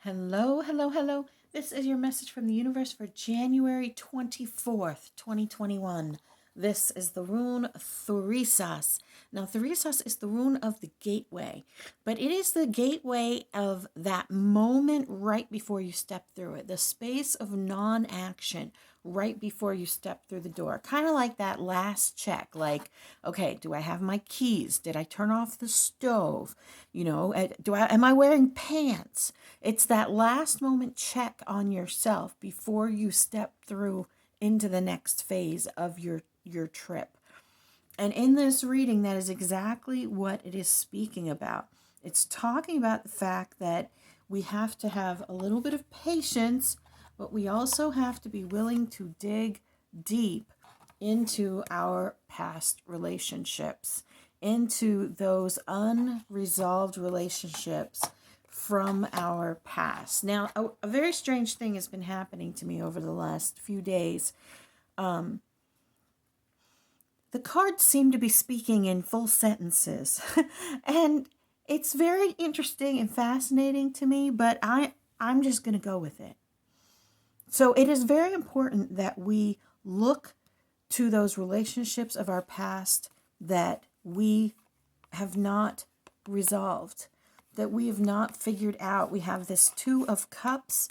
Hello, hello, hello. This is your message from the universe for January 24th, 2021. This is the rune Thurisas. Now, Thurisas is the rune of the gateway, but it is the gateway of that moment right before you step through it, the space of non-action right before you step through the door. Kind of like that last check, like, okay, do I have my keys? Did I turn off the stove? Am I wearing pants? It's that last moment check on yourself before you step through into the next phase of your trip. And in this reading, that is exactly what it is speaking about. It's talking about the fact that we have to have a little bit of patience, but we also have to be willing to dig deep into our past relationships, into those unresolved relationships from our past. Now, a very strange thing has been happening to me over the last few days. The cards seem to be speaking in full sentences. And it's very interesting and fascinating to me, but I'm just going to go with it. So it is very important that we look to those relationships of our past that we have not resolved, that we have not figured out. We have this Two of Cups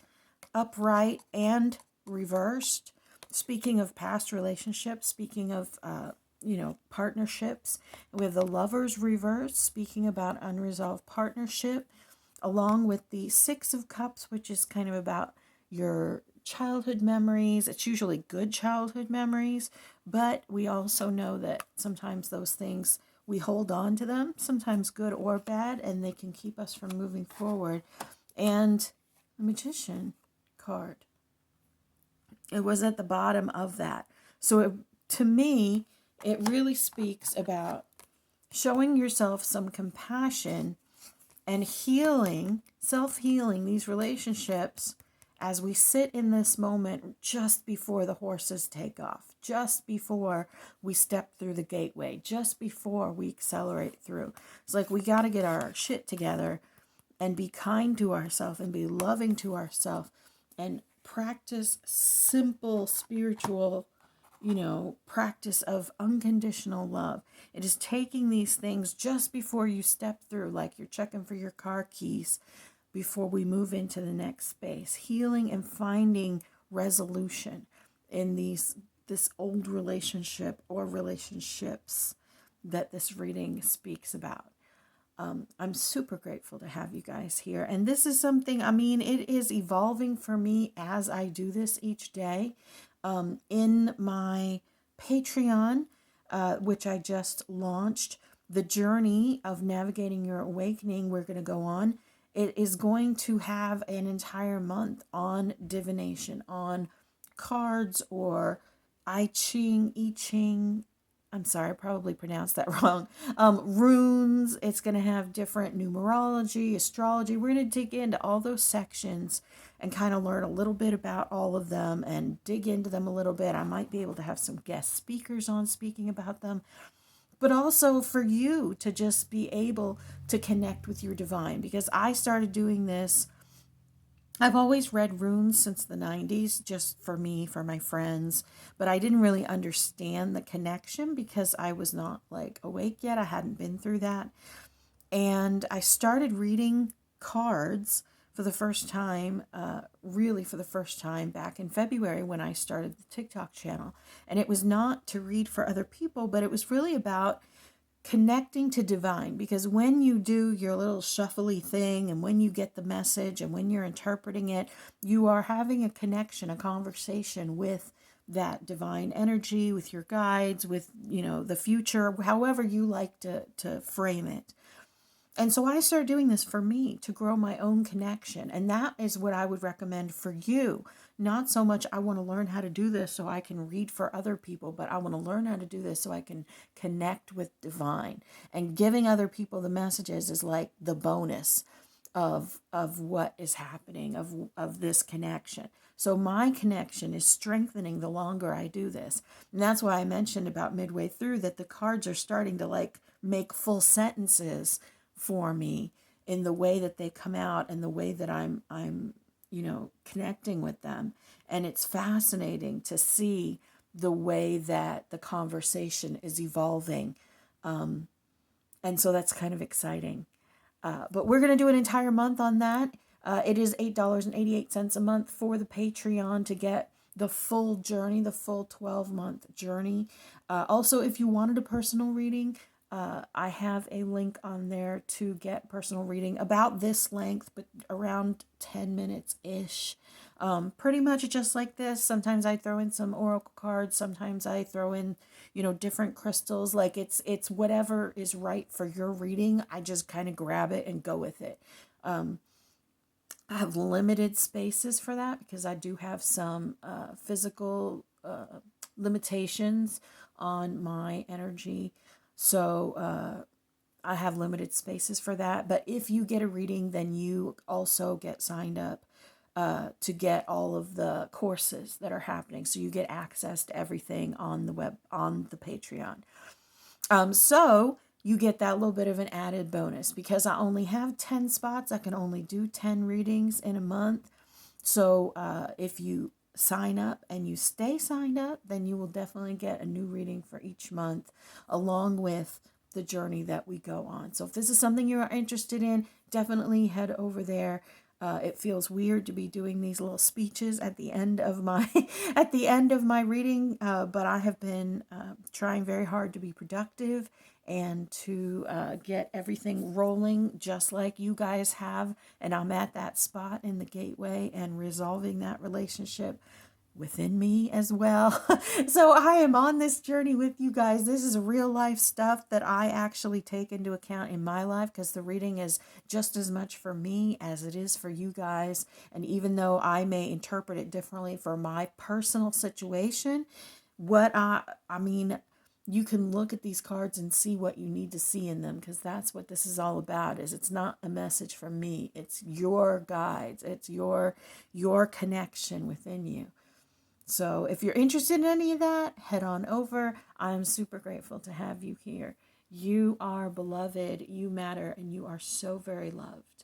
upright and reversed. Speaking of past relationships, speaking of partnerships. We have the Lovers reversed, speaking about unresolved partnership, along with the Six of Cups, which is kind of about your childhood memories. It's usually good childhood memories, but we also know that sometimes those things, we hold on to them, sometimes good or bad, and they can keep us from moving forward. And the Magician card, it was at the bottom of that. So to me, it really speaks about showing yourself some compassion and healing, self-healing these relationships as we sit in this moment just before the horses take off, just before we step through the gateway, just before we accelerate through. It's like we got to get our shit together and be kind to ourselves and be loving to ourselves and practice simple spiritual practice of unconditional love. It is taking these things just before you step through, like you're checking for your car keys before we move into the next space, healing and finding resolution in this old relationship or relationships that this reading speaks about. I'm super grateful to have you guys here. And this is something, it is evolving for me as I do this each day. In my Patreon, which I just launched, the journey of navigating your awakening, we're going to go on. It is going to have an entire month on divination, on cards or I Ching. I'm sorry, I probably pronounced that wrong. Runes. It's going to have different numerology, astrology. We're going to dig into all those sections and kind of learn a little bit about all of them and dig into them a little bit. I might be able to have some guest speakers on speaking about them, but also for you to just be able to connect with your divine, because I started doing this. I've always read runes since the 90s, just for me, for my friends, but I didn't really understand the connection because I was not awake yet. I hadn't been through that. And I started reading cards for the first time, really for the first time back in February when I started the TikTok channel. And it was not to read for other people, but it was really about connecting to divine, because when you do your little shuffly thing and when you get the message and when you're interpreting it, you are having a connection, a conversation with that divine energy, with your guides, with the future, however you like to frame it. And so I started doing this for me to grow my own connection. And that is what I would recommend for you. Not so much I want to learn how to do this so I can read for other people, but I want to learn how to do this so I can connect with divine. And giving other people the messages is like the bonus of what is happening, of this connection. So my connection is strengthening the longer I do this. And that's why I mentioned about midway through that the cards are starting to make full sentences for me in the way that they come out and the way that I'm connecting with them. And it's fascinating to see the way that the conversation is evolving. And so that's kind of exciting. But we're going to do an entire month on that. It is $8.88 a month for the Patreon to get the full journey, the full 12-month journey. Also, if you wanted a personal reading, I have a link on there to get personal reading about this length, but around 10 minutes-ish. Pretty much just like this. Sometimes I throw in some oracle cards. Sometimes I throw in, different crystals. Like it's whatever is right for your reading. I just kind of grab it and go with it. I have limited spaces for that because I do have some physical limitations on my energy. So I have limited spaces for that. But if you get a reading, then you also get signed up to get all of the courses that are happening. So you get access to everything on the web, on the Patreon. So you get that little bit of an added bonus because I only have 10 spots. I can only do 10 readings in a month. So if you sign up and you stay signed up, then you will definitely get a new reading for each month along with the journey that we go on. So if this is something you're interested in, definitely head over there. It feels weird to be doing these little speeches at the end of my reading, but I have been trying very hard to be productive and to get everything rolling just like you guys have. And I'm at that spot in the gateway and resolving that relationship within me as well. So I am on this journey with you guys. This is real life stuff that I actually take into account in my life because the reading is just as much for me as it is for you guys. And even though I may interpret it differently for my personal situation, you can look at these cards and see what you need to see in them because that's what this is all about. Is it's not a message from me. It's your guides. It's your connection within you. So if you're interested in any of that, head on over. I'm super grateful to have you here. You are beloved, you matter, and you are so very loved.